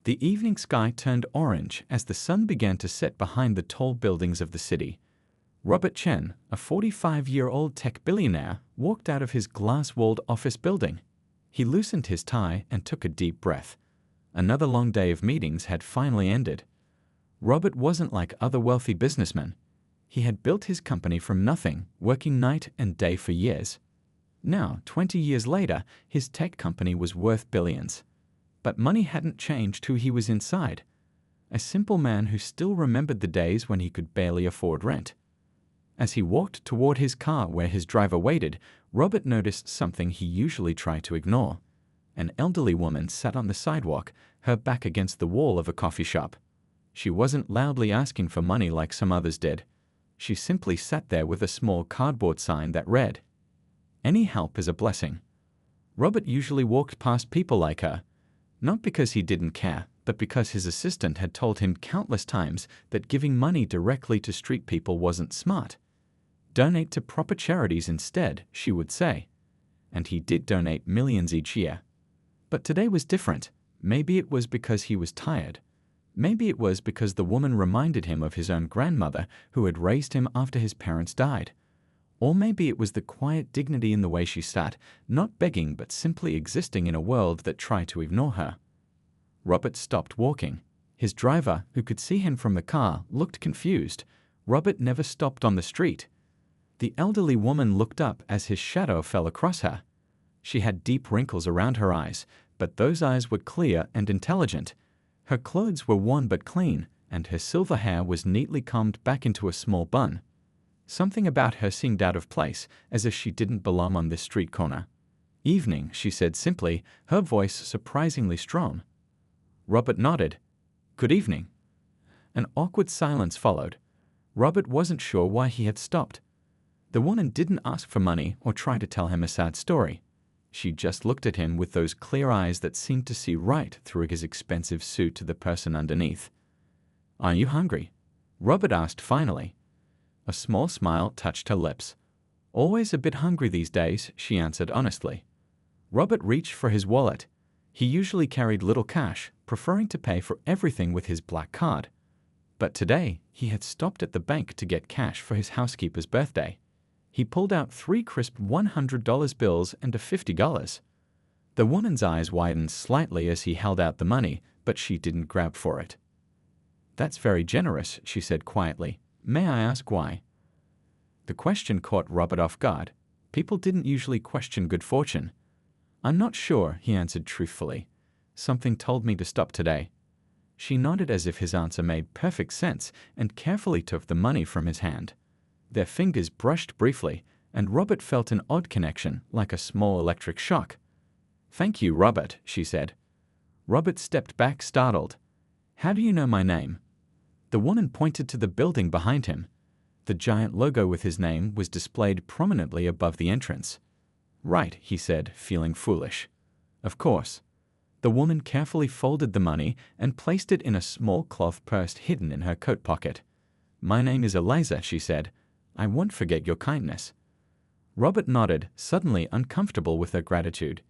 The evening sky turned orange as the sun began to set behind the tall buildings of the city. Robert Chen, a 45-year-old tech billionaire, walked out of his glass-walled office building. He loosened his tie and took a deep breath. Another long day of meetings had finally ended. Robert wasn't like other wealthy businessmen. He had built his company from nothing, working night and day for years. Now, 20 years later, his tech company was worth billions. But money hadn't changed who he was inside. A simple man who still remembered the days when he could barely afford rent. As he walked toward his car where his driver waited, Robert noticed something he usually tried to ignore. An elderly woman sat on the sidewalk, her back against the wall of a coffee shop. She wasn't loudly asking for money like some others did. She simply sat there with a small cardboard sign that read, "Any help is a blessing." Robert usually walked past people like her, not because he didn't care, but because his assistant had told him countless times that giving money directly to street people wasn't smart. Donate to proper charities instead, she would say. And he did donate millions each year. But today was different. Maybe it was because he was tired. Maybe it was because the woman reminded him of his own grandmother who had raised him after his parents died. Or maybe it was the quiet dignity in the way she sat, not begging but simply existing in a world that tried to ignore her. Robert stopped walking. His driver, who could see him from the car, looked confused. Robert never stopped on the street. The elderly woman looked up as his shadow fell across her. She had deep wrinkles around her eyes, but those eyes were clear and intelligent. Her clothes were worn but clean, and her silver hair was neatly combed back into a small bun. Something about her seemed out of place, as if she didn't belong on this street corner. "Evening," she said simply, her voice surprisingly strong. Robert nodded. "Good evening." An awkward silence followed. Robert wasn't sure why he had stopped. The woman didn't ask for money or try to tell him a sad story. She just looked at him with those clear eyes that seemed to see right through his expensive suit to the person underneath. "Are you hungry?" Robert asked finally. A small smile touched her lips. "Always a bit hungry these days," she answered honestly. Robert reached for his wallet. He usually carried little cash, preferring to pay for everything with his black card. But today, he had stopped at the bank to get cash for his housekeeper's birthday. He pulled out 3 crisp $100 bills and a $50. The woman's eyes widened slightly as he held out the money, but she didn't grab for it. "That's very generous," she said quietly. "May I ask why?" The question caught Robert off guard. People didn't usually question good fortune. "I'm not sure," he answered truthfully. "Something told me to stop today." She nodded as if his answer made perfect sense and carefully took the money from his hand. Their fingers brushed briefly, and Robert felt an odd connection, like a small electric shock. "Thank you, Robert," she said. Robert stepped back, startled. "How do you know my name?" The woman pointed to the building behind him. The giant logo with his name was displayed prominently above the entrance. "Right," he said, feeling foolish. "Of course." The woman carefully folded the money and placed it in a small cloth purse hidden in her coat pocket. "My name is Eliza," she said. "I won't forget your kindness." Robert nodded, suddenly uncomfortable with her gratitude.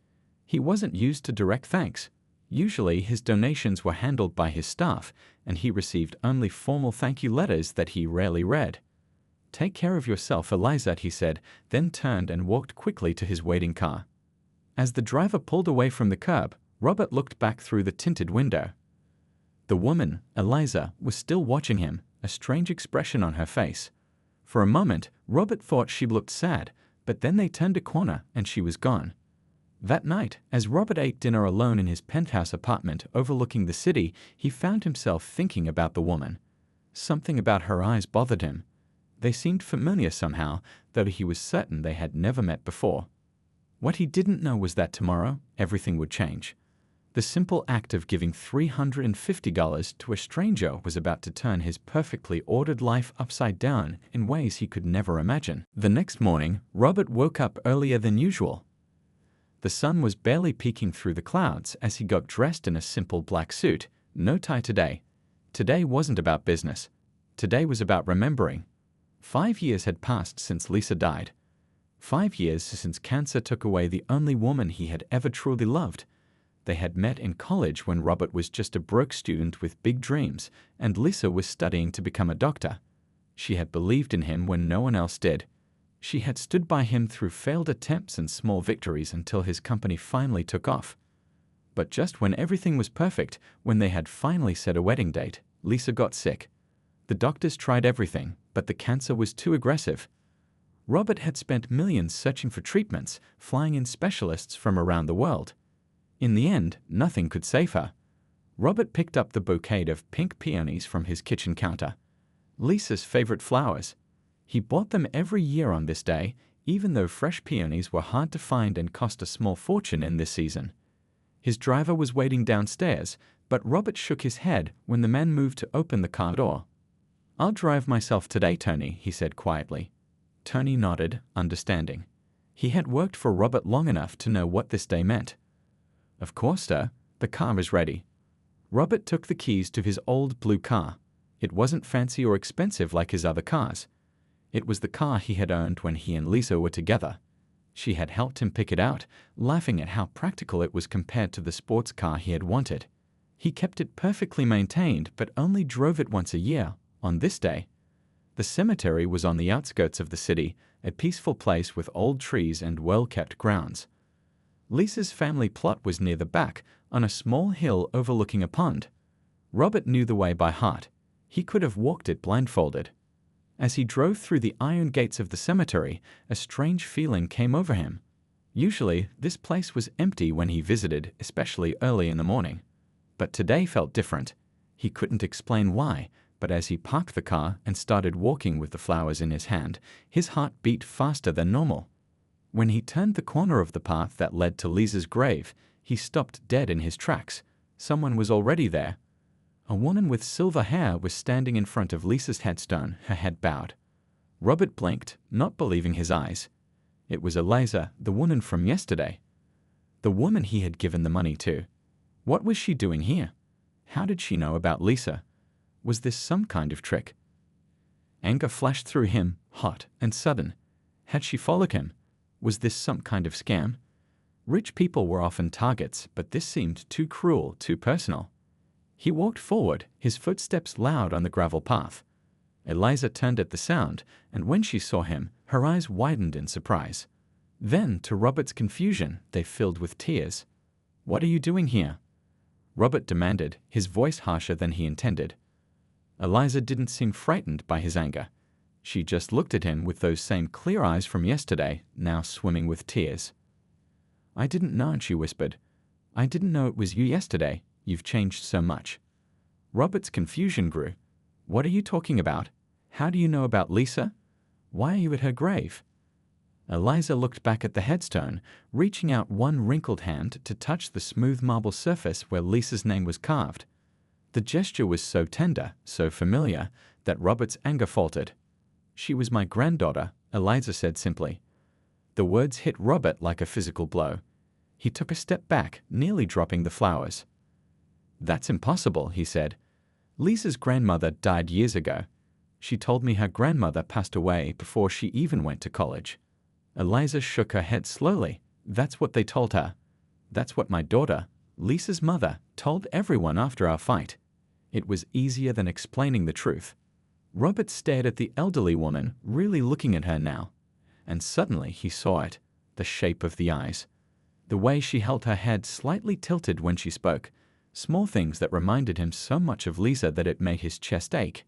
He wasn't used to direct thanks. Usually his donations were handled by his staff, and he received only formal thank you letters that he rarely read. "Take care of yourself, Eliza," he said, then turned and walked quickly to his waiting car. As the driver pulled away from the curb, Robert looked back through the tinted window. The woman, Eliza, was still watching him, a strange expression on her face. For a moment, Robert thought she looked sad, but then they turned a corner and she was gone. That night, as Robert ate dinner alone in his penthouse apartment overlooking the city, he found himself thinking about the woman. Something about her eyes bothered him. They seemed familiar somehow, though he was certain they had never met before. What he didn't know was that tomorrow, everything would change. The simple act of giving $350 to a stranger was about to turn his perfectly ordered life upside down in ways he could never imagine. The next morning, Robert woke up earlier than usual. The sun was barely peeking through the clouds as he got dressed in a simple black suit, no tie today. Today wasn't about business. Today was about remembering. 5 years had passed since Lisa died. 5 years since cancer took away the only woman he had ever truly loved. They had met in college when Robert was just a broke student with big dreams, and Lisa was studying to become a doctor. She had believed in him when no one else did. She had stood by him through failed attempts and small victories until his company finally took off. But just when everything was perfect, when they had finally set a wedding date, Lisa got sick. The doctors tried everything, but the cancer was too aggressive. Robert had spent millions searching for treatments, flying in specialists from around the world. In the end, nothing could save her. Robert picked up the bouquet of pink peonies from his kitchen counter. Lisa's favorite flowers. He bought them every year on this day, even though fresh peonies were hard to find and cost a small fortune in this season. His driver was waiting downstairs, but Robert shook his head when the man moved to open the car door. "I'll drive myself today, Tony," he said quietly. Tony nodded, understanding. He had worked for Robert long enough to know what this day meant. "Of course, sir. The car is ready." Robert took the keys to his old blue car. It wasn't fancy or expensive like his other cars. It was the car he had owned when he and Lisa were together. She had helped him pick it out, laughing at how practical it was compared to the sports car he had wanted. He kept it perfectly maintained, but only drove it once a year, on this day. The cemetery was on the outskirts of the city, a peaceful place with old trees and well-kept grounds. Lisa's family plot was near the back, on a small hill overlooking a pond. Robert knew the way by heart. He could have walked it blindfolded. As he drove through the iron gates of the cemetery, a strange feeling came over him. Usually, this place was empty when he visited, especially early in the morning. But today felt different. He couldn't explain why, but as he parked the car and started walking with the flowers in his hand, his heart beat faster than normal. When he turned the corner of the path that led to Lisa's grave, he stopped dead in his tracks. Someone was already there. A woman with silver hair was standing in front of Lisa's headstone, her head bowed. Robert blinked, not believing his eyes. It was Eliza, the woman from yesterday. The woman he had given the money to. What was she doing here? How did she know about Lisa? Was this some kind of trick? Anger flashed through him, hot and sudden. Had she followed him? Was this some kind of scam? Rich people were often targets, but this seemed too cruel, too personal. He walked forward, his footsteps loud on the gravel path. Eliza turned at the sound, and when she saw him, her eyes widened in surprise. Then, to Robert's confusion, they filled with tears. "What are you doing here?" Robert demanded, his voice harsher than he intended. Eliza didn't seem frightened by his anger. She just looked at him with those same clear eyes from yesterday, now swimming with tears. "I didn't know," she whispered. "I didn't know it was you yesterday. You've changed so much." Robert's confusion grew. "What are you talking about? How do you know about Lisa? Why are you at her grave?" Eliza looked back at the headstone, reaching out one wrinkled hand to touch the smooth marble surface where Lisa's name was carved. The gesture was so tender, so familiar, that Robert's anger faltered. "She was my granddaughter," Eliza said simply. The words hit Robert like a physical blow. He took a step back, nearly dropping the flowers. "That's impossible," he said. "Lisa's grandmother died years ago. She told me her grandmother passed away before she even went to college." Eliza shook her head slowly. "That's what they told her. That's what my daughter, Lisa's mother, told everyone after our fight." It was easier than explaining the truth. Robert stared at the elderly woman, really looking at her now. And suddenly he saw it, the shape of the eyes. The way she held her head slightly tilted when she spoke. Small things that reminded him so much of Lisa that it made his chest ache.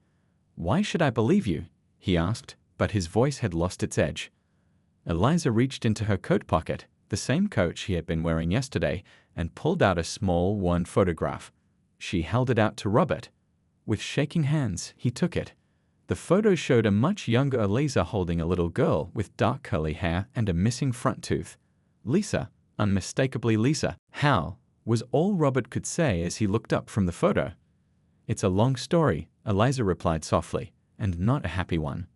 "Why should I believe you?" he asked, but his voice had lost its edge. Eliza reached into her coat pocket, the same coat she had been wearing yesterday, and pulled out a small, worn photograph. She held it out to Robert. With shaking hands, he took it. The photo showed a much younger Eliza holding a little girl with dark curly hair and a missing front tooth. Lisa, unmistakably Lisa. "How?" was all Robert could say as he looked up from the photo. "It's a long story," Eliza replied softly, "and not a happy one."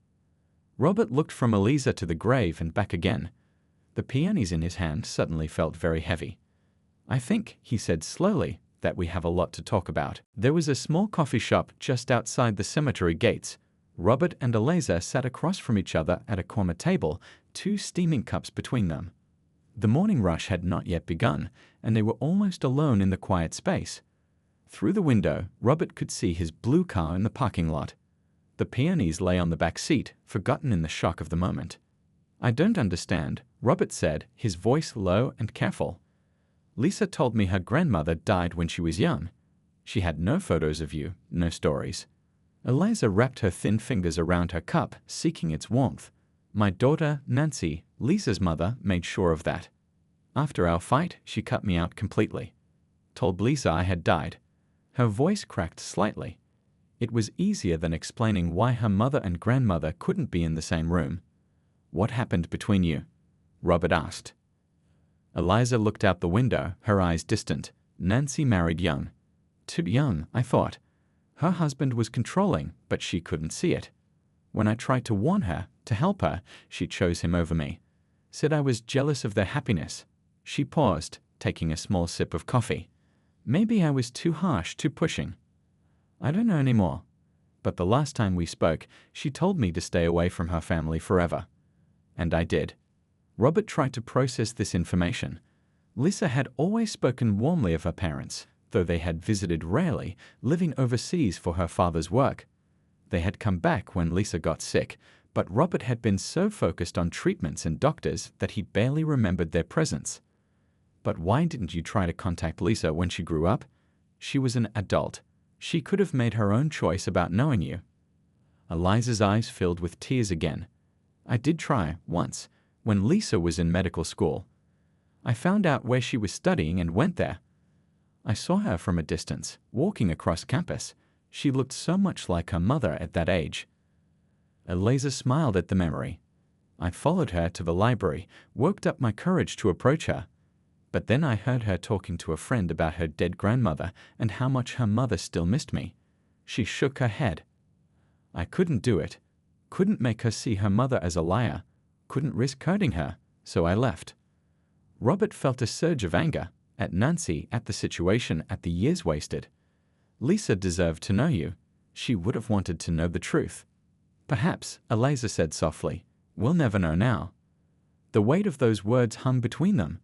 Robert looked from Eliza to the grave and back again. The peonies in his hand suddenly felt very heavy. "I think," he said slowly, "that we have a lot to talk about." There was a small coffee shop just outside the cemetery gates. Robert and Eliza sat across from each other at a corner table, two steaming cups between them. The morning rush had not yet begun, and they were almost alone in the quiet space. Through the window, Robert could see his blue car in the parking lot. The peonies lay on the back seat, forgotten in the shock of the moment. "I don't understand," Robert said, his voice low and careful. "Lisa told me her grandmother died when she was young. She had no photos of you, no stories." Eliza wrapped her thin fingers around her cup, seeking its warmth. "My daughter, Nancy, Lisa's mother, made sure of that. After our fight, she cut me out completely. Told Lisa I had died." Her voice cracked slightly. It was easier than explaining why her mother and grandmother couldn't be in the same room. "What happened between you?" Robert asked. Eliza looked out the window, her eyes distant. "Nancy married young. Too young, I thought. Her husband was controlling, but she couldn't see it. When I tried to warn her, to help her, she chose him over me. Said I was jealous of their happiness." She paused, taking a small sip of coffee. "Maybe I was too harsh, too pushing. I don't know anymore. But the last time we spoke, she told me to stay away from her family forever. And I did." Robert tried to process this information. Lisa had always spoken warmly of her parents, though they had visited rarely, living overseas for her father's work. They had come back when Lisa got sick, but Robert had been so focused on treatments and doctors that he barely remembered their presence. "But why didn't you try to contact Lisa when she grew up? She was an adult. She could have made her own choice about knowing you." Eliza's eyes filled with tears again. "I did try, once, when Lisa was in medical school. I found out where she was studying and went there. I saw her from a distance, walking across campus. She looked so much like her mother at that age." Eliza smiled at the memory. "I followed her to the library, worked up my courage to approach her. But then I heard her talking to a friend about her dead grandmother and how much her mother still missed me. She shook her head. I couldn't do it. Couldn't make her see her mother as a liar. Couldn't risk hurting her, so I left." Robert felt a surge of anger, at Nancy, at the situation, at the years wasted. "Lisa deserved to know you. She would have wanted to know the truth." "Perhaps," Eliza said softly. "We'll never know now." The weight of those words hung between them.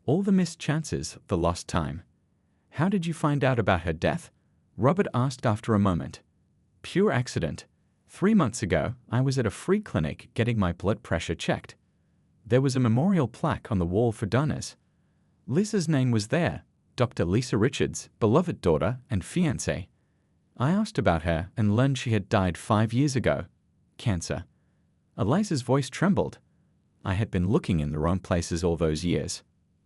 All the missed chances, the lost time. "How did you find out about her death?" Robert asked after a moment. "Pure accident. 3 months ago, I was at a free clinic getting my blood pressure checked. There was a memorial plaque on the wall for donors. Lisa's name was there, Dr. Lisa Richards, beloved daughter and fiancée. I asked about her and learned she had died 5 years ago. Cancer." Eliza's voice trembled. "I had been looking in the wrong places all those years.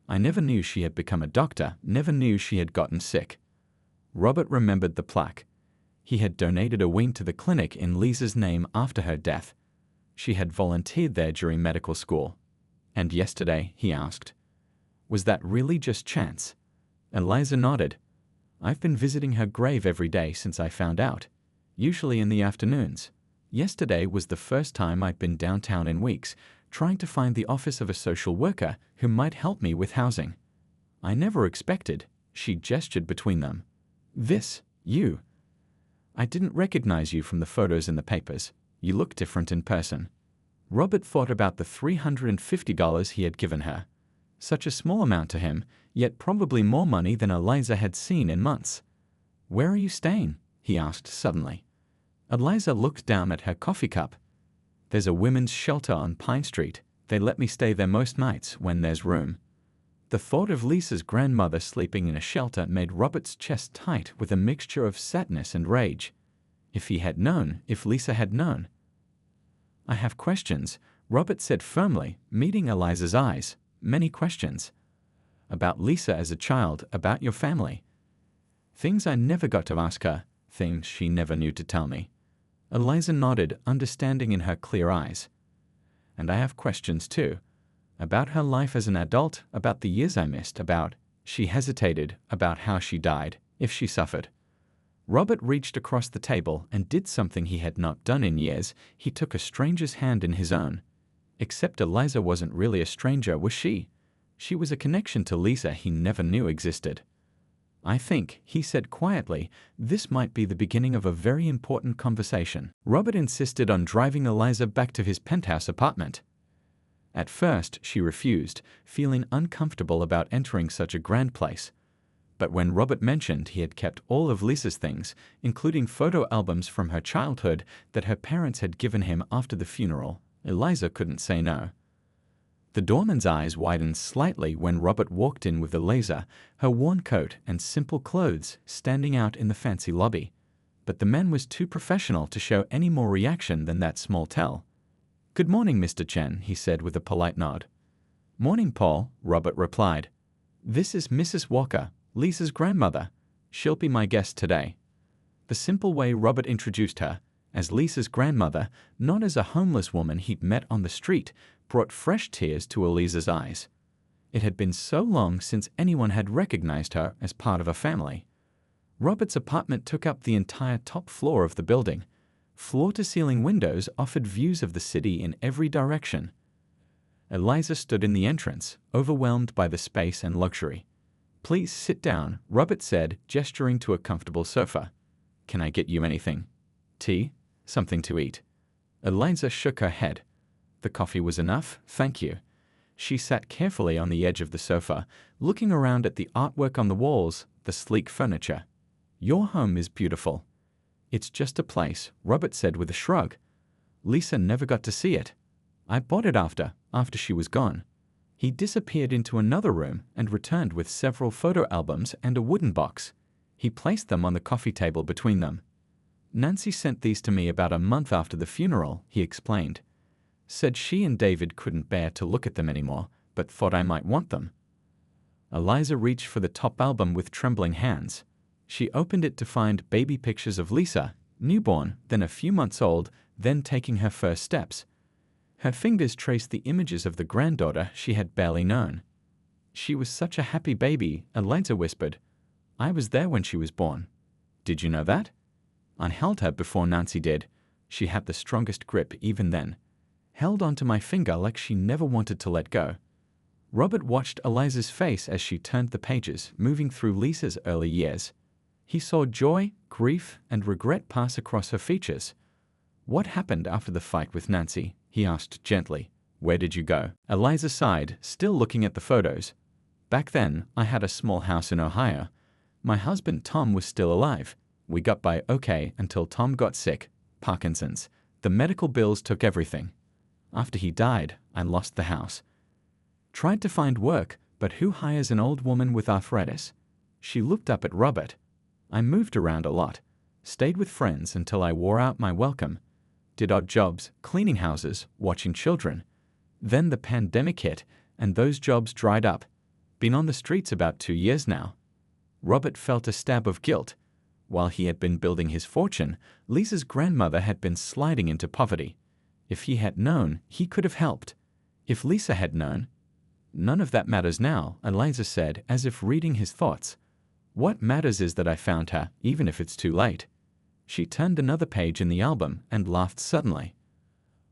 I never knew she had become a doctor, never knew she had gotten sick." Robert remembered the plaque. He had donated a wing to the clinic in Lisa's name after her death. She had volunteered there during medical school. "And yesterday?" he asked. "Was that really just chance?" Eliza nodded. "I've been visiting her grave every day since I found out, usually in the afternoons. Yesterday was the first time I'd been downtown in weeks, trying to find the office of a social worker who might help me with housing. I never expected," she gestured between them. You. I didn't recognize you from the photos in the papers. You look different in person." Robert thought about the $350 he had given her. Such a small amount to him, yet probably more money than Eliza had seen in months. "Where are you staying?" he asked suddenly. Eliza looked down at her coffee cup. "There's a women's shelter on Pine Street. They let me stay there most nights when there's room." The thought of Lisa's grandmother sleeping in a shelter made Robert's chest tight with a mixture of sadness and rage. If he had known, if Lisa had known. "I have questions," Robert said firmly, meeting Eliza's eyes. "Many questions. About Lisa as a child, about your family. Things I never got to ask her, things she never knew to tell me." Eliza nodded, understanding in her clear eyes. "And I have questions too. About her life as an adult, about the years I missed, about," she hesitated, "about how she died, if she suffered." Robert reached across the table and did something he had not done in years. He took a stranger's hand in his own. Except Eliza wasn't really a stranger, was she? She was a connection to Lisa he never knew existed. "I think," he said quietly, "this might be the beginning of a very important conversation." Robert insisted on driving Eliza back to his penthouse apartment. At first, she refused, feeling uncomfortable about entering such a grand place. But when Robert mentioned he had kept all of Lisa's things, including photo albums from her childhood that her parents had given him after the funeral, Eliza couldn't say no. The doorman's eyes widened slightly when Robert walked in with Eliza, her worn coat and simple clothes standing out in the fancy lobby. But the man was too professional to show any more reaction than that small tell. "Good morning, Mr. Chen," he said with a polite nod. "Morning, Paul," Robert replied. "This is Mrs. Walker, Lisa's grandmother. She'll be my guest today." The simple way Robert introduced her, as Lisa's grandmother, not as a homeless woman he'd met on the street, brought fresh tears to Eliza's eyes. It had been so long since anyone had recognized her as part of a family. Robert's apartment took up the entire top floor of the building. Floor-to-ceiling windows offered views of the city in every direction. Eliza stood in the entrance, overwhelmed by the space and luxury. "Please sit down," Robert said, gesturing to a comfortable sofa. "Can I get you anything? Tea? Something to eat?" Eliza shook her head. The coffee was enough, thank you. She sat carefully on the edge of the sofa, looking around at the artwork on the walls, the sleek furniture. "Your home is beautiful." "It's just a place," Robert said with a shrug. "Lisa never got to see it. I bought it after she was gone." He disappeared into another room and returned with several photo albums and a wooden box. He placed them on the coffee table between them. "Nancy sent these to me about a month after the funeral," he explained. "Said she and David couldn't bear to look at them anymore, but thought I might want them." Eliza reached for the top album with trembling hands. She opened it to find baby pictures of Lisa, newborn, then a few months old, then taking her first steps. Her fingers traced the images of the granddaughter she had barely known. "She was such a happy baby," Eliza whispered. "I was there when she was born." "Did you know that?" "I held her before Nancy did. She had the strongest grip even then. Held onto my finger like she never wanted to let go." Robert watched Eliza's face as she turned the pages, moving through Lisa's early years. He saw joy, grief, and regret pass across her features. "What happened after the fight with Nancy?" he asked gently. "Where did you go?" Eliza sighed, still looking at the photos. "Back then, I had a small house in Ohio. My husband Tom was still alive. We got by okay until Tom got sick, Parkinson's. The medical bills took everything. After he died, I lost the house. Tried to find work, but who hires an old woman with arthritis?" She looked up at Robert. "I moved around a lot. Stayed with friends until I wore out my welcome. Did odd jobs, cleaning houses, watching children. Then the pandemic hit, and those jobs dried up. Been on the streets about 2 years now." Robert felt a stab of guilt. While he had been building his fortune, Lisa's grandmother had been sliding into poverty. If he had known, he could have helped. If Lisa had known. "None of that matters now," Eliza said, as if reading his thoughts. "What matters is that I found her, even if it's too late." She turned another page in the album and laughed suddenly.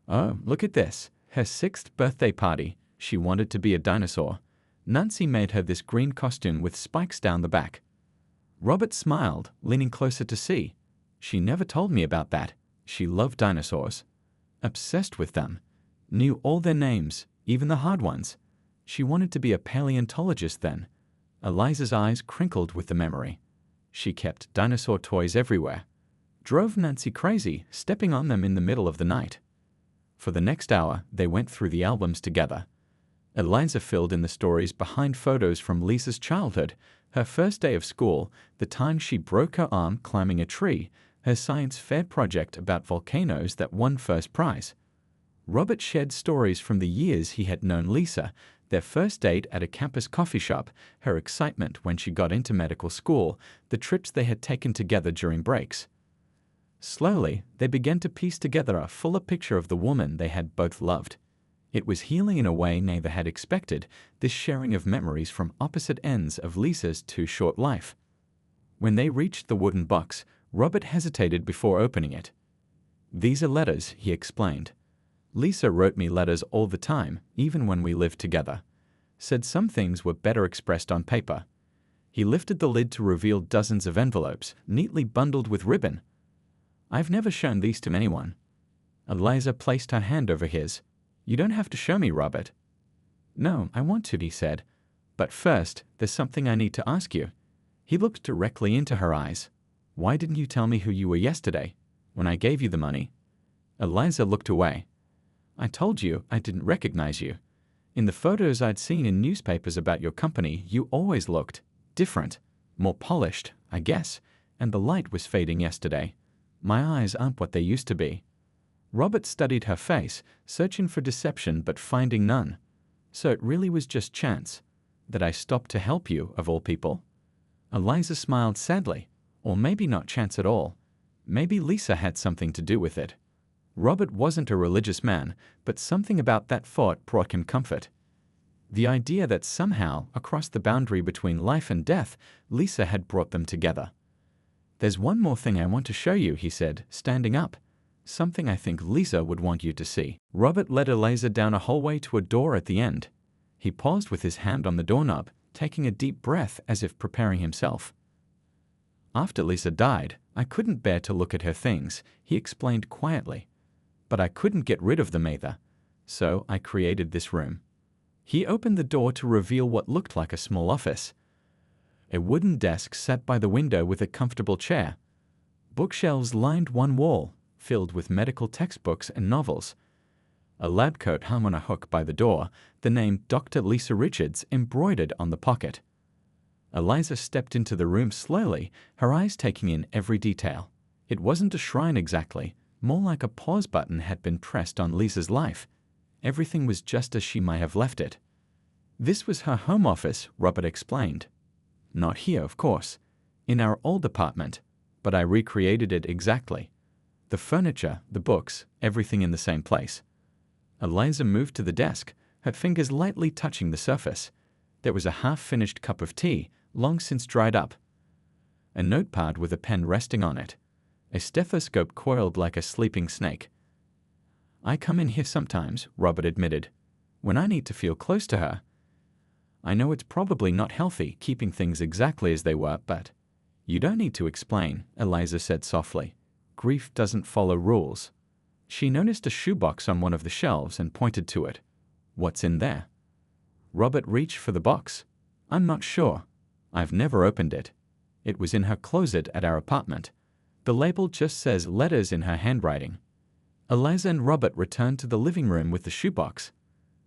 "Oh, look at this. Her 6th birthday party. She wanted to be a dinosaur. Nancy made her this green costume with spikes down the back." Robert smiled, leaning closer to see. "She never told me about that. She loved dinosaurs. Obsessed with them. Knew all their names, even the hard ones. She wanted to be a paleontologist then." Eliza's eyes crinkled with the memory. "She kept dinosaur toys everywhere. Drove Nancy crazy, stepping on them in the middle of the night." For the next hour, they went through the albums together. Eliza filled in the stories behind photos from Lisa's childhood, her first day of school, the time she broke her arm climbing a tree, her science fair project about volcanoes that won first prize. Robert shared stories from the years he had known Lisa, their first date at a campus coffee shop, her excitement when she got into medical school, the trips they had taken together during breaks. Slowly, they began to piece together a fuller picture of the woman they had both loved. It was healing in a way neither had expected, this sharing of memories from opposite ends of Lisa's too short life. When they reached the wooden box, Robert hesitated before opening it. "These are letters," he explained. "Lisa wrote me letters all the time, even when we lived together. Said some things were better expressed on paper." He lifted the lid to reveal dozens of envelopes, neatly bundled with ribbon. "I've never shown these to anyone." Eliza placed her hand over his. You don't have to show me, Robert. No, I want to, he said. But first, there's something I need to ask you. He looked directly into her eyes. Why didn't you tell me who you were yesterday, when I gave you the money? Eliza looked away. I told you I didn't recognize you. In the photos I'd seen in newspapers about your company, you always looked different, more polished, I guess, and the light was fading yesterday. My eyes aren't what they used to be. Robert studied her face, searching for deception but finding none. So it really was just chance that I stopped to help you, of all people. Eliza smiled sadly. Or maybe not chance at all. Maybe Lisa had something to do with it. Robert wasn't a religious man, but something about that thought brought him comfort. The idea that somehow, across the boundary between life and death, Lisa had brought them together. There's one more thing I want to show you, he said, standing up. Something I think Lisa would want you to see. Robert led Eliza down a hallway to a door at the end. He paused with his hand on the doorknob, taking a deep breath as if preparing himself. After Lisa died, I couldn't bear to look at her things, he explained quietly. But I couldn't get rid of them either, so I created this room. He opened the door to reveal what looked like a small office. A wooden desk sat by the window with a comfortable chair. Bookshelves lined one wall, filled with medical textbooks and novels. A lab coat hung on a hook by the door, the name Dr. Lisa Richards embroidered on the pocket. Eliza stepped into the room slowly, her eyes taking in every detail. It wasn't a shrine exactly, more like a pause button had been pressed on Lisa's life. Everything was just as she might have left it. This was her home office, Robert explained. Not here, of course. In our old apartment, but I recreated it exactly. The furniture, the books, everything in the same place. Eliza moved to the desk, her fingers lightly touching the surface. There was a half-finished cup of tea, long since dried up. A notepad with a pen resting on it. A stethoscope coiled like a sleeping snake. I come in here sometimes, Robert admitted, when I need to feel close to her. I know it's probably not healthy keeping things exactly as they were, but you don't need to explain, Eliza said softly. Grief doesn't follow rules. She noticed a shoebox on one of the shelves and pointed to it. What's in there? Robert reached for the box. I'm not sure. I've never opened it. It was in her closet at our apartment. The label just says letters in her handwriting. Eliza and Robert returned to the living room with the shoebox.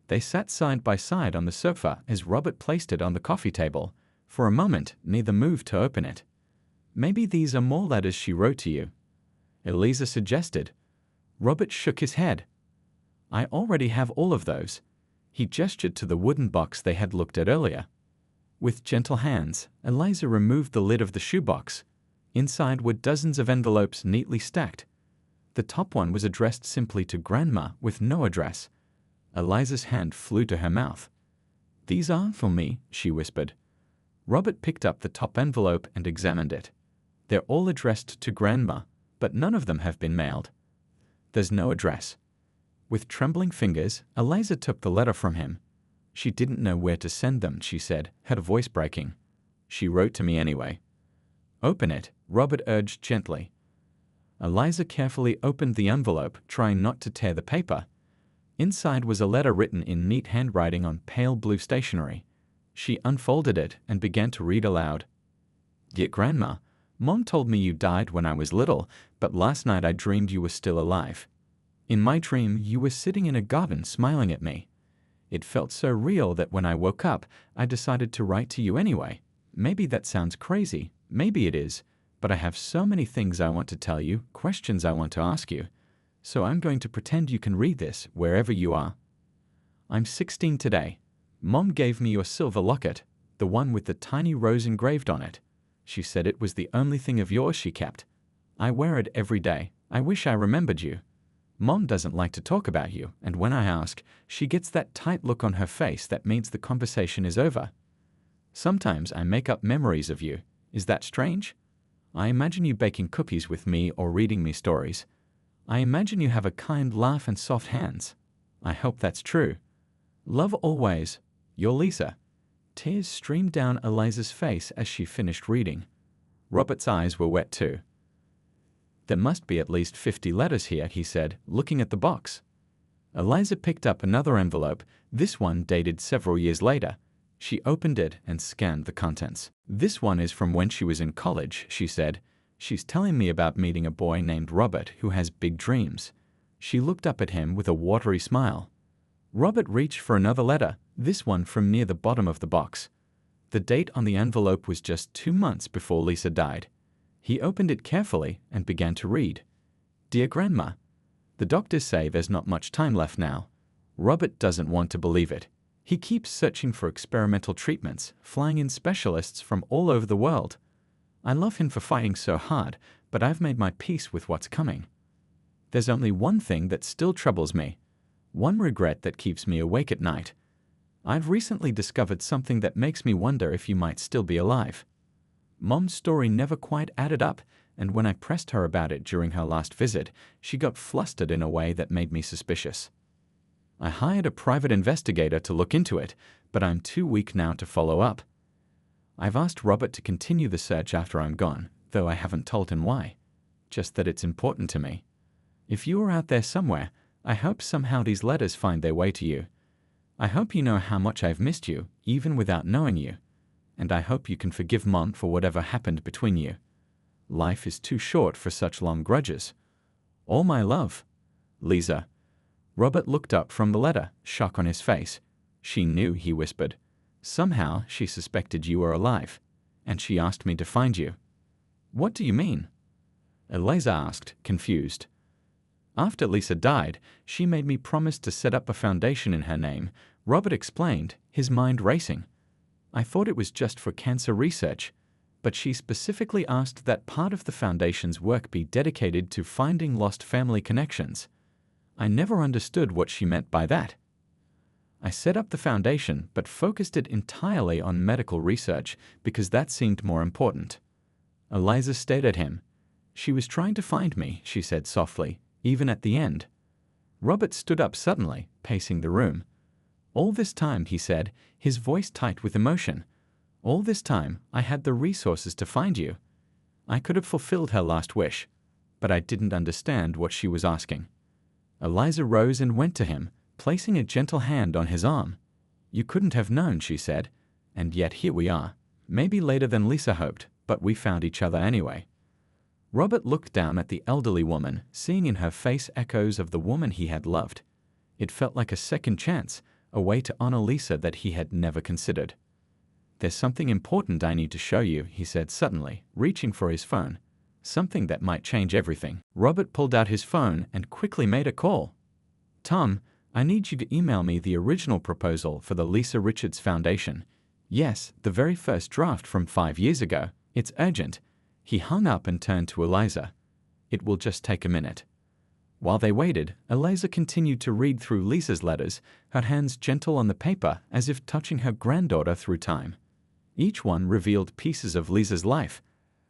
They sat side by side on the sofa as Robert placed it on the coffee table. For a moment, neither moved to open it. Maybe these are more letters she wrote to you, Eliza suggested. Robert shook his head. I already have all of those. He gestured to the wooden box they had looked at earlier. With gentle hands, Eliza removed the lid of the shoebox. Inside were dozens of envelopes neatly stacked. The top one was addressed simply to Grandma with no address. Eliza's hand flew to her mouth. These aren't for me, she whispered. Robert picked up the top envelope and examined it. They're all addressed to Grandma, but none of them have been mailed. There's no address. With trembling fingers, Eliza took the letter from him. She didn't know where to send them, she said, her voice breaking. She wrote to me anyway. Open it, Robert urged gently. Eliza carefully opened the envelope, trying not to tear the paper. Inside was a letter written in neat handwriting on pale blue stationery. She unfolded it and began to read aloud. Dear Grandma, Mom told me you died when I was little, but last night I dreamed you were still alive. In my dream, you were sitting in a garden smiling at me. It felt so real that when I woke up, I decided to write to you anyway. Maybe that sounds crazy, maybe it is, but I have so many things I want to tell you, questions I want to ask you. So I'm going to pretend you can read this wherever you are. I'm 16 today. Mom gave me your silver locket, the one with the tiny rose engraved on it. She said it was the only thing of yours she kept. I wear it every day. I wish I remembered you. Mom doesn't like to talk about you, and when I ask, she gets that tight look on her face that means the conversation is over. Sometimes I make up memories of you. Is that strange? I imagine you baking cookies with me or reading me stories. I imagine you have a kind laugh and soft hands. I hope that's true. Love always, your Lisa. Tears streamed down Eliza's face as she finished reading. Robert's eyes were wet too. There must be at least 50 letters here, he said, looking at the box. Eliza picked up another envelope, this one dated several years later. She opened it and scanned the contents. "This one is from when she was in college," she said. "She's telling me about meeting a boy named Robert who has big dreams." She looked up at him with a watery smile. Robert reached for another letter, this one from near the bottom of the box. The date on the envelope was just 2 months before Lisa died. He opened it carefully and began to read. "Dear Grandma, the doctors say there's not much time left now." Robert doesn't want to believe it. He keeps searching for experimental treatments, flying in specialists from all over the world. "I love him for fighting so hard, but I've made my peace with what's coming. There's only one thing that still troubles me, one regret that keeps me awake at night. I've recently discovered something that makes me wonder if you might still be alive." Mom's story never quite added up, and when I pressed her about it during her last visit, she got flustered in a way that made me suspicious. I hired a private investigator to look into it, but I'm too weak now to follow up. I've asked Robert to continue the search after I'm gone, though I haven't told him why. Just that it's important to me. If you are out there somewhere, I hope somehow these letters find their way to you. I hope you know how much I've missed you, even without knowing you. And I hope you can forgive Mom for whatever happened between you. Life is too short for such long grudges. All my love, Lisa. Robert looked up from the letter, shock on his face. "She knew," he whispered. "Somehow she suspected you were alive, and she asked me to find you." "What do you mean?" Eliza asked, confused. "After Lisa died, she made me promise to set up a foundation in her name," Robert explained, his mind racing. "I thought it was just for cancer research, but she specifically asked that part of the foundation's work be dedicated to finding lost family connections. I never understood what she meant by that. I set up the foundation but focused it entirely on medical research because that seemed more important." Eliza stared at him. "She was trying to find me," she said softly, "even at the end." Robert stood up suddenly, pacing the room. "All this time," he said, his voice tight with emotion, "all this time I had the resources to find you. I could have fulfilled her last wish, but I didn't understand what she was asking." Eliza rose and went to him, placing a gentle hand on his arm. "You couldn't have known," she said, "and yet here we are. Maybe later than Lisa hoped, but we found each other anyway." Robert looked down at the elderly woman, seeing in her face echoes of the woman he had loved. It felt like a second chance, a way to honor Lisa that he had never considered. "There's something important I need to show you," he said suddenly, reaching for his phone. "Something that might change everything." Robert pulled out his phone and quickly made a call. "Tom, I need you to email me the original proposal for the Lisa Richards Foundation. Yes, the very first draft from 5 years ago. It's urgent." He hung up and turned to Eliza. "It will just take a minute." While they waited, Eliza continued to read through Lisa's letters, her hands gentle on the paper as if touching her granddaughter through time. Each one revealed pieces of Lisa's life.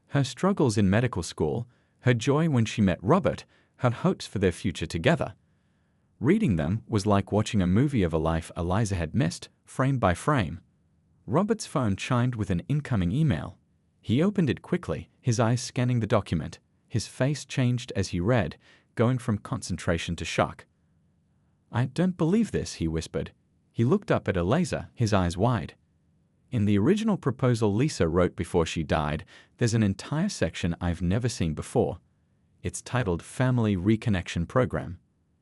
Her struggles in medical school, her joy when she met Robert, her hopes for their future together. Reading them was like watching a movie of a life Eliza had missed, frame by frame. Robert's phone chimed with an incoming email. He opened it quickly, his eyes scanning the document. His face changed as he read, going from concentration to shock. "I don't believe this," he whispered. He looked up at Eliza, his eyes wide. "In the original proposal Lisa wrote before she died, there's an entire section I've never seen before. It's titled Family Reconnection Program."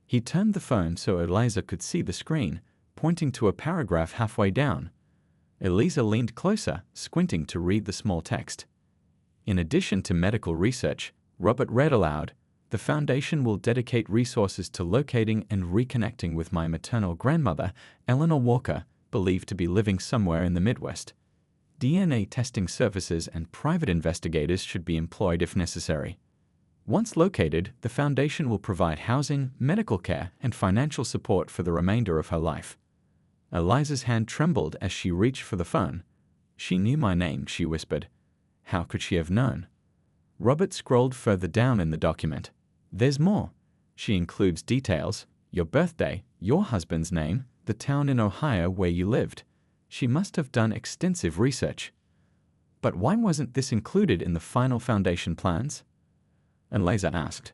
He turned the phone so Eliza could see the screen, pointing to a paragraph halfway down. Eliza leaned closer, squinting to read the small text. "In addition to medical research," Robert read aloud, "the foundation will dedicate resources to locating and reconnecting with my maternal grandmother, Eleanor Walker, believed to be living somewhere in the Midwest. DNA testing services and private investigators should be employed if necessary. Once located, the foundation will provide housing, medical care, and financial support for the remainder of her life." Eliza's hand trembled as she reached for the phone. "She knew my name," she whispered. "How could she have known?" Robert scrolled further down in the document. "There's more. She includes details, your birthday, your husband's name, the town in Ohio where you lived. She must have done extensive research." "But why wasn't this included in the final foundation plans?" Eliza asked.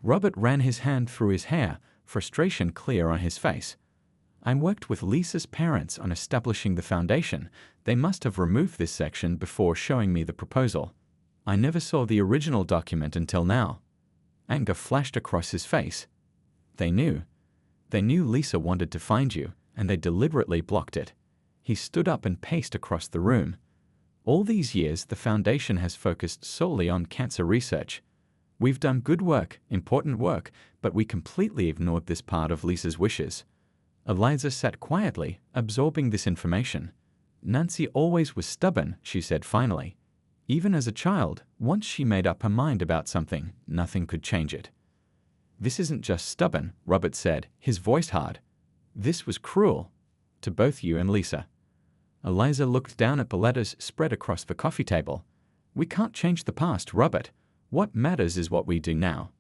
Robert ran his hand through his hair, frustration clear on his face. I worked with Lisa's parents on establishing the foundation. They must have removed this section before showing me the proposal. I never saw the original document until now. Anger flashed across his face. They knew. They knew Lisa wanted to find you, and they deliberately blocked it. He stood up and paced across the room. All these years, the foundation has focused solely on cancer research. We've done good work, important work, but we completely ignored this part of Lisa's wishes. Eliza sat quietly, absorbing this information. Nancy always was stubborn, she said finally. Even as a child, once she made up her mind about something, nothing could change it. This isn't just stubborn, Robert said, his voice hard. This was cruel. To both you and Lisa. Eliza looked down at the letters spread across the coffee table. We can't change the past, Robert. What matters is what we do now.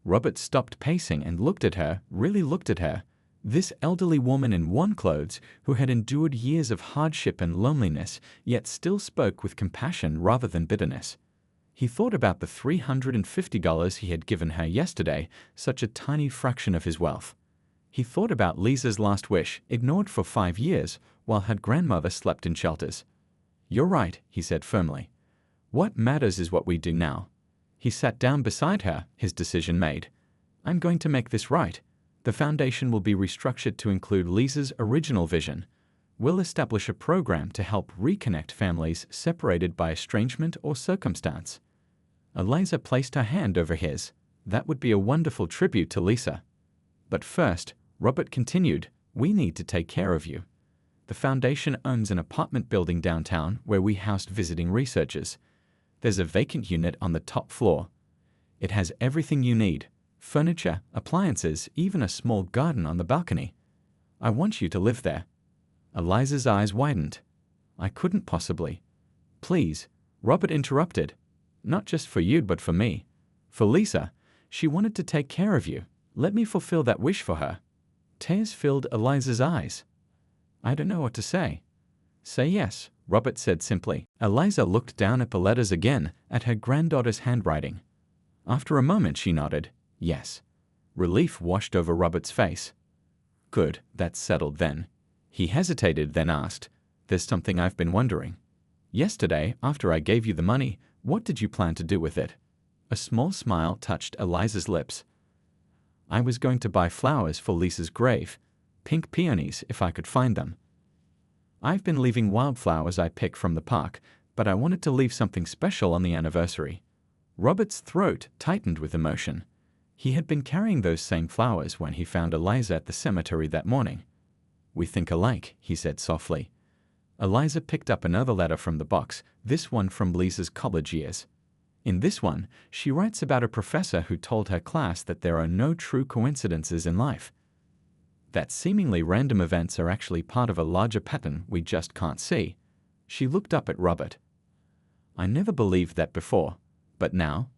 Robert stopped pacing and looked at her, really looked at her. This elderly woman in worn clothes who had endured years of hardship and loneliness, yet still spoke with compassion rather than bitterness. He thought about the $350 he had given her yesterday, such a tiny fraction of his wealth. He thought about Lisa's last wish, ignored for 5 years, while her grandmother slept in shelters. You're right, he said firmly. What matters is what we do now. He sat down beside her, his decision made. I'm going to make this right. The foundation will be restructured to include Lisa's original vision. We'll establish a program to help reconnect families separated by estrangement or circumstance. Eliza placed her hand over his. That would be a wonderful tribute to Lisa. But first, Robert continued, we need to take care of you. The foundation owns an apartment building downtown where we housed visiting researchers. There's a vacant unit on the top floor. It has everything you need. Furniture, appliances, even a small garden on the balcony. I want you to live there. Eliza's eyes widened. I couldn't possibly. Please, Robert interrupted. Not just for you, but for me. For Lisa. She wanted to take care of you. Let me fulfill that wish for her. Tears filled Eliza's eyes. I don't know what to say. Say yes, Robert said simply. Eliza looked down at the letters again, at her granddaughter's handwriting. After a moment she nodded. Yes. Relief washed over Robert's face. Good, that's settled then. He hesitated, then asked, There's something I've been wondering. Yesterday, after I gave you the money, what did you plan to do with it? A small smile touched Eliza's lips. I was going to buy flowers for Lisa's grave. Pink peonies, if I could find them. I've been leaving wildflowers I pick from the park, but I wanted to leave something special on the anniversary. Robert's throat tightened with emotion. He had been carrying those same flowers when he found Eliza at the cemetery that morning. We think alike, he said softly. Eliza picked up another letter from the box, this one from Lisa's college years. In this one, she writes about a professor who told her class that there are no true coincidences in life. That seemingly random events are actually part of a larger pattern we just can't see. She looked up at Robert. I never believed that before, but now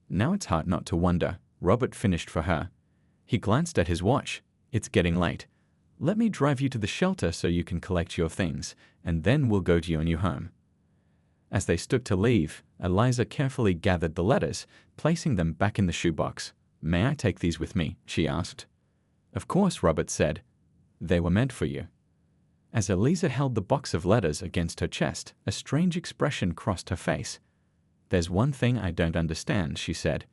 it's hard not to wonder. Robert finished for her. He glanced at his watch. It's getting late. Let me drive you to the shelter so you can collect your things, and then we'll go to your new home. As they stood to leave, Eliza carefully gathered the letters, placing them back in the shoebox. May I take these with me? She asked. Of course, Robert said. They were meant for you. As Eliza held the box of letters against her chest, a strange expression crossed her face. There's one thing I don't understand, she said.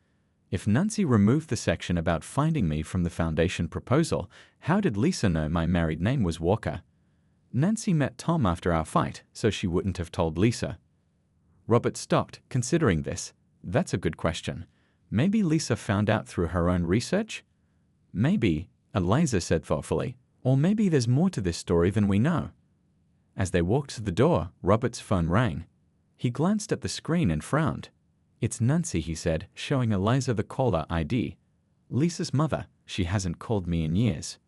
If Nancy removed the section about finding me from the foundation proposal, how did Lisa know my married name was Walker? Nancy met Tom after our fight, so she wouldn't have told Lisa. Robert stopped, considering this. That's a good question. Maybe Lisa found out through her own research? Maybe, Eliza said thoughtfully. Or maybe there's more to this story than we know. As they walked to the door, Robert's phone rang. He glanced at the screen and frowned. It's Nancy, he said, showing Eliza the caller ID. Lisa's mother. She hasn't called me in years.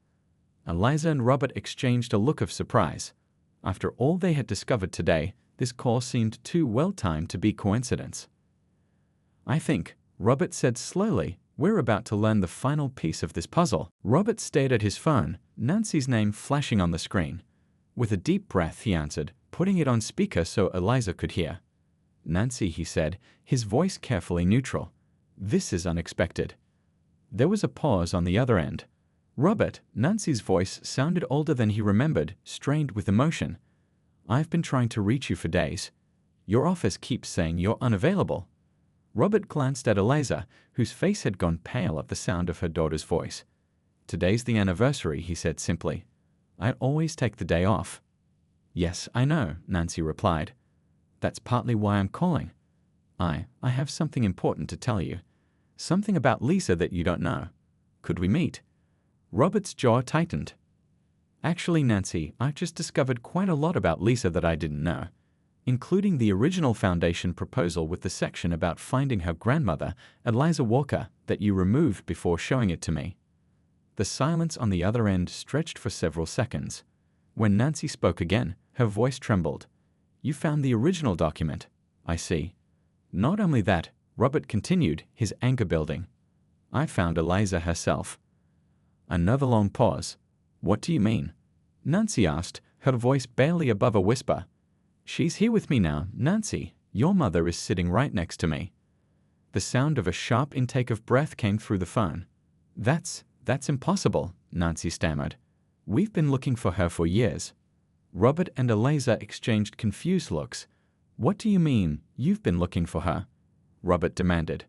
Eliza and Robert exchanged a look of surprise. After all they had discovered today, this call seemed too well-timed to be coincidence. I think, Robert said slowly, we're about to learn the final piece of this puzzle. Robert stared at his phone, Nancy's name flashing on the screen. With a deep breath, he answered, putting it on speaker so Eliza could hear. Nancy, he said, his voice carefully neutral. This is unexpected. There was a pause on the other end. Robert, Nancy's voice sounded older than he remembered, strained with emotion. I've been trying to reach you for days. Your office keeps saying you're unavailable. Robert glanced at Eliza, whose face had gone pale at the sound of her daughter's voice. Today's the anniversary, he said simply. I always take the day off. Yes, I know, Nancy replied. That's partly why I'm calling. I have something important to tell you. Something about Lisa that you don't know. Could we meet? Robert's jaw tightened. Actually, Nancy, I've just discovered quite a lot about Lisa that I didn't know, including the original foundation proposal with the section about finding her grandmother, Eliza Walker, that you removed before showing it to me. The silence on the other end stretched for several seconds. When Nancy spoke again, her voice trembled. You found the original document. I see. Not only that, Robert continued, his anger building. I found Eliza herself. Another long pause. What do you mean? Nancy asked, her voice barely above a whisper. She's here with me now, Nancy. Your mother is sitting right next to me. The sound of a sharp intake of breath came through the phone. That's impossible, Nancy stammered. We've been looking for her for years. Robert and Eliza exchanged confused looks. What do you mean, you've been looking for her? Robert demanded.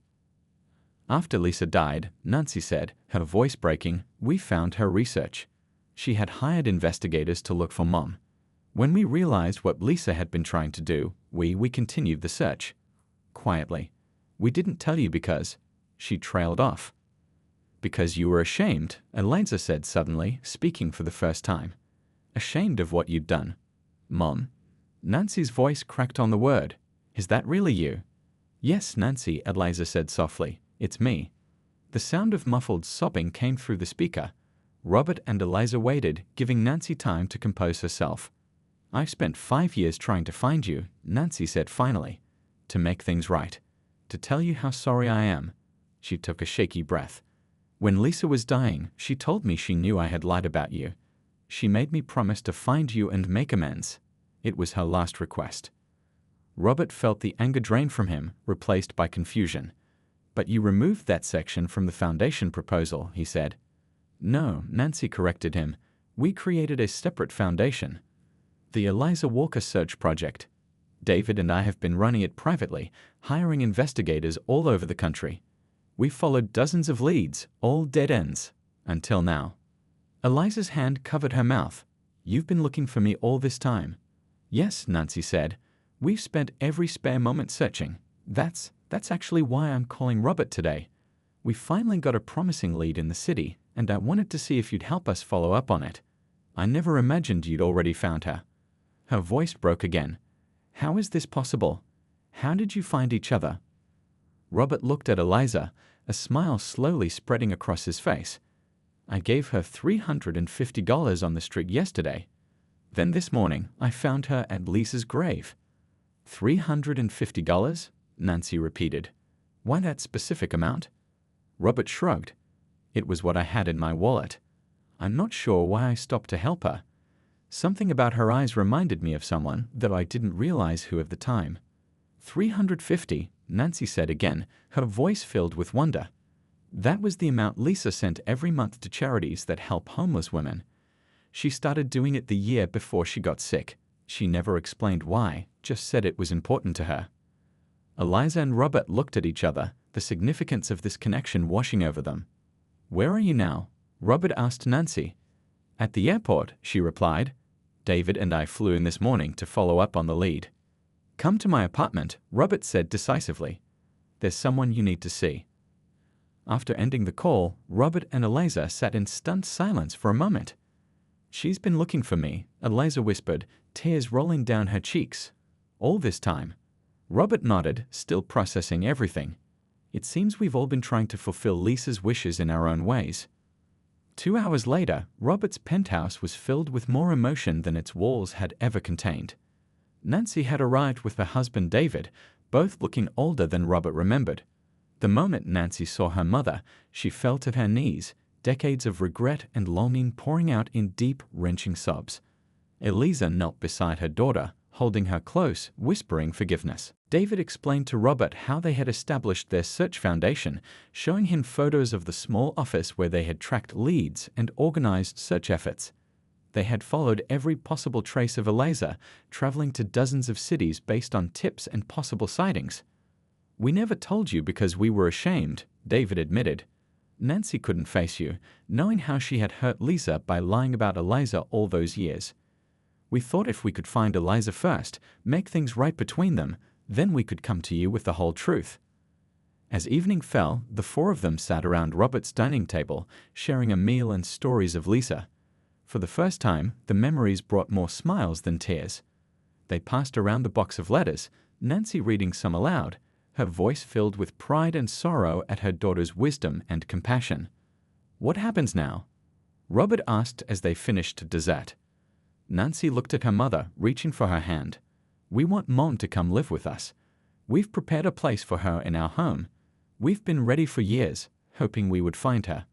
After Lisa died, Nancy said, her voice breaking, we found her research. She had hired investigators to look for Mom. When we realized what Lisa had been trying to do, we continued the search. Quietly. We didn't tell you because... She trailed off. Because you were ashamed, Eliza said suddenly, speaking for the first time. Ashamed of what you'd done. Mom? Nancy's voice cracked on the word. Is that really you? Yes, Nancy, Eliza said softly. It's me. The sound of muffled sobbing came through the speaker. Robert and Eliza waited, giving Nancy time to compose herself. I've spent 5 years trying to find you, Nancy said finally. To make things right. To tell you how sorry I am. She took a shaky breath. When Lisa was dying, she told me she knew I had lied about you. She made me promise to find you and make amends. It was her last request. Robert felt the anger drain from him, replaced by confusion. But you removed that section from the foundation proposal, he said. No, Nancy corrected him. We created a separate foundation. The Eliza Walker Search Project. David and I have been running it privately, hiring investigators all over the country. We followed dozens of leads, all dead ends. Until now. Eliza's hand covered her mouth. You've been looking for me all this time. Yes, Nancy said. We've spent every spare moment searching. That's actually why I'm calling Robert today. We finally got a promising lead in the city, and I wanted to see if you'd help us follow up on it. I never imagined you'd already found her. Her voice broke again. How is this possible? How did you find each other? Robert looked at Eliza, a smile slowly spreading across his face. I gave her $350 on the street yesterday. Then this morning, I found her at Lisa's grave. $350? Nancy repeated. Why that specific amount? Robert shrugged. It was what I had in my wallet. I'm not sure why I stopped to help her. Something about her eyes reminded me of someone, though I didn't realize who at the time. $350, Nancy said again, her voice filled with wonder. That was the amount Lisa sent every month to charities that help homeless women. She started doing it the year before she got sick. She never explained why, just said it was important to her. Eliza and Robert looked at each other, the significance of this connection washing over them. Where are you now? Robert asked Nancy. At the airport, she replied. David and I flew in this morning to follow up on the lead. Come to my apartment, Robert said decisively. There's someone you need to see. After ending the call, Robert and Eliza sat in stunned silence for a moment. She's been looking for me, Eliza whispered, tears rolling down her cheeks. All this time. Robert nodded, still processing everything. It seems we've all been trying to fulfill Lisa's wishes in our own ways. 2 hours later, Robert's penthouse was filled with more emotion than its walls had ever contained. Nancy had arrived with her husband David, both looking older than Robert remembered. The moment Nancy saw her mother, she fell to her knees, decades of regret and longing pouring out in deep, wrenching sobs. Eliza knelt beside her daughter, holding her close, whispering forgiveness. David explained to Robert how they had established their search foundation, showing him photos of the small office where they had tracked leads and organized search efforts. They had followed every possible trace of Eliza, traveling to dozens of cities based on tips and possible sightings. "We never told you because we were ashamed," David admitted. "Nancy couldn't face you, knowing how she had hurt Lisa by lying about Eliza all those years. We thought if we could find Eliza first, make things right between them, then we could come to you with the whole truth." As evening fell, the four of them sat around Robert's dining table, sharing a meal and stories of Lisa. For the first time, the memories brought more smiles than tears. They passed around the box of letters, Nancy reading some aloud, her voice filled with pride and sorrow at her daughter's wisdom and compassion. "What happens now?" Robert asked as they finished dessert. Nancy looked at her mother, reaching for her hand. "We want Mom to come live with us. We've prepared a place for her in our home. We've been ready for years, hoping we would find her."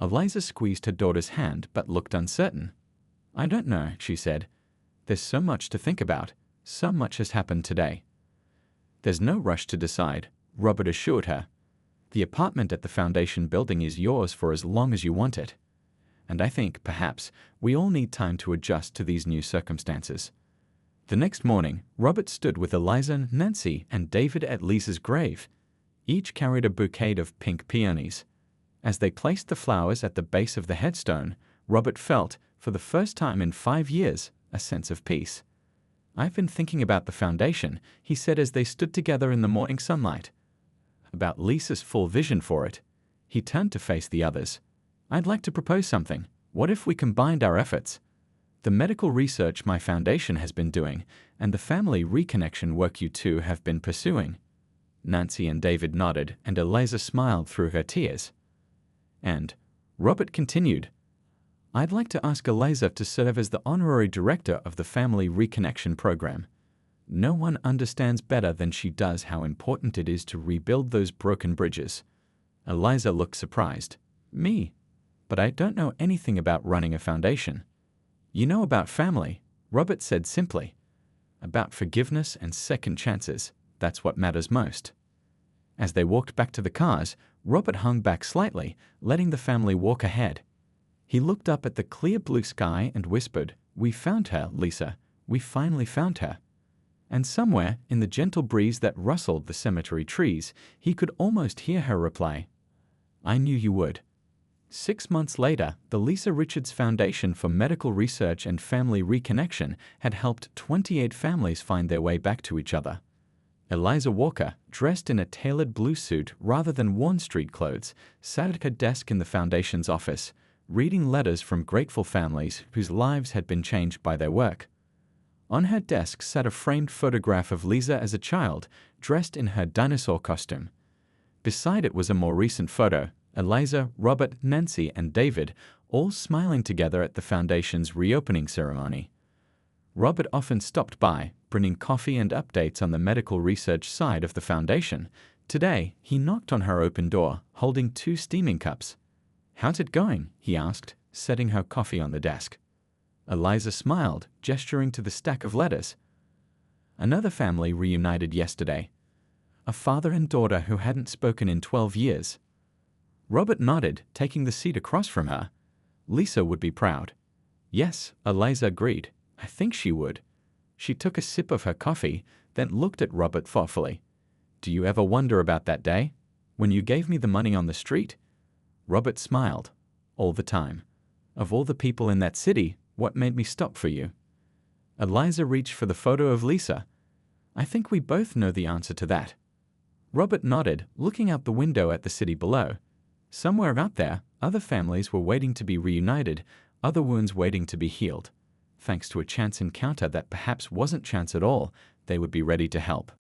Eliza squeezed her daughter's hand but looked uncertain. "I don't know," she said. "There's so much to think about. So much has happened today." "There's no rush to decide," Robert assured her. "The apartment at the Foundation building is yours for as long as you want it. And I think, perhaps, we all need time to adjust to these new circumstances." The next morning, Robert stood with Eliza, Nancy, and David at Lisa's grave. Each carried a bouquet of pink peonies. As they placed the flowers at the base of the headstone, Robert felt, for the first time in 5 years, a sense of peace. "I've been thinking about the foundation," he said as they stood together in the morning sunlight. "About Lisa's full vision for it." He turned to face the others. "I'd like to propose something. What if we combined our efforts? The medical research my foundation has been doing, and the family reconnection work you two have been pursuing." Nancy and David nodded, and Eliza smiled through her tears. And Robert continued, "I'd like to ask Eliza to serve as the honorary director of the Family Reconnection Program. No one understands better than she does how important it is to rebuild those broken bridges." Eliza looked surprised. "Me? But I don't know anything about running a foundation." "You know about family," Robert said simply. "About forgiveness and second chances. That's what matters most." As they walked back to the cars, Robert hung back slightly, letting the family walk ahead. He looked up at the clear blue sky and whispered, "We found her, Lisa. We finally found her." And somewhere, in the gentle breeze that rustled the cemetery trees, he could almost hear her reply, "I knew you would." 6 months later, the Lisa Richards Foundation for Medical Research and Family Reconnection had helped 28 families find their way back to each other. Eliza Walker, dressed in a tailored blue suit rather than worn street clothes, sat at her desk in the Foundation's office, reading letters from grateful families whose lives had been changed by their work. On her desk sat a framed photograph of Lisa as a child, dressed in her dinosaur costume. Beside it was a more recent photo, Eliza, Robert, Nancy, and David, all smiling together at the Foundation's reopening ceremony. Robert often stopped by, bringing coffee and updates on the medical research side of the Foundation. Today, he knocked on her open door, holding 2 steaming cups. "How's it going?" he asked, setting her coffee on the desk. Eliza smiled, gesturing to the stack of letters. "Another family reunited yesterday. A father and daughter who hadn't spoken in 12 years. Robert nodded, taking the seat across from her. "Lisa would be proud." "Yes," Eliza agreed. "I think she would." She took a sip of her coffee, then looked at Robert thoughtfully. "Do you ever wonder about that day? When you gave me the money on the street?" Robert smiled. "All the time. Of all the people in that city, what made me stop for you?" Eliza reached for the photo of Lisa. "I think we both know the answer to that." Robert nodded, looking out the window at the city below. Somewhere out there, other families were waiting to be reunited, other wounds waiting to be healed. Thanks to a chance encounter that perhaps wasn't chance at all, they would be ready to help.